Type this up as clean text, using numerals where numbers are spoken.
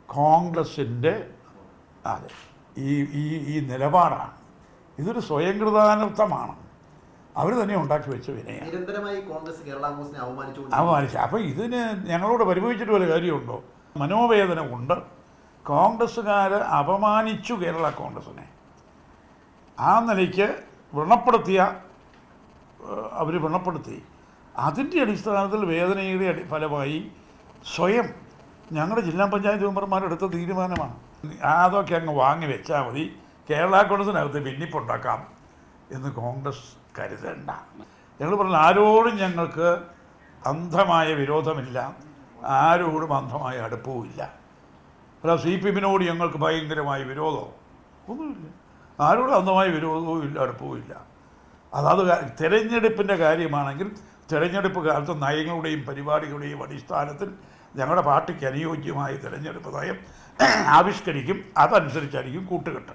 കോൺഗ്രസിൻ്റെ അതെ ഈ ഈ ഈ നിലപാടാണ്. ഇതൊരു സ്വയംകൃതാനർത്ഥമാണ്. അവർ തന്നെ ഉണ്ടാക്കി വെച്ച വിനയാണ്. നിരന്തരമായി കോൺഗ്രസ് കേരള കോൺഗ്രസിനെ അവമാനിച്ചു. അപ്പോൾ ഇതിന് ഞങ്ങളോട് പരിഭവിച്ചിട്ട് വല്ല കാര്യമുണ്ടോ? മനോവേദന കൊണ്ട് കോൺഗ്രസ്സുകാർ അപമാനിച്ചു കേരള കോൺഗ്രസിനെ. ആ നിലയ്ക്ക് അവർ വ്രണപ്പെടുത്തി. അതിൻ്റെ അടിസ്ഥാനത്തിൽ വേദനയുടെ ഫലമായി സ്വയം ഞങ്ങളുടെ ജില്ലാ പഞ്ചായത്ത് മെമ്പർമാരെടുത്ത തീരുമാനമാണ്. അതൊക്കെ അങ്ങ് വാങ്ങി വെച്ചാൽ മതി, കേരള കോൺഗ്രസിനകത്ത് ഭിന്നിപ്പുണ്ടാക്കാം എന്ന് കോൺഗ്രസ് കരുതണ്ട. ഞങ്ങൾ പറഞ്ഞു ആരോടും ഞങ്ങൾക്ക് അന്ധമായ വിരോധമില്ല, ആരോടും അന്ധമായ അടുപ്പവുമില്ല. അല്ല CPM-നോട് ഞങ്ങൾക്ക് ഭയങ്കരമായ വിരോധമോ ഒന്നുമില്ല, ആരോടും അന്ധമായ വിരോധവും ഇല്ല, അടുപ്പവും ഇല്ല. അതാത് തിരഞ്ഞെടുപ്പിൻ്റെ കാര്യമാണെങ്കിൽ തിരഞ്ഞെടുപ്പ് കാലത്ത് നയങ്ങളുടെയും പരിപാടികളുടെയും അടിസ്ഥാനത്തിൽ ഞങ്ങളുടെ പാർട്ടിക്ക് അനുയോജ്യമായ തിരഞ്ഞെടുപ്പ് നയം ആവിഷ്കരിക്കും. അതനുസരിച്ചായിരിക്കും കൂട്ടുകെട്ട്.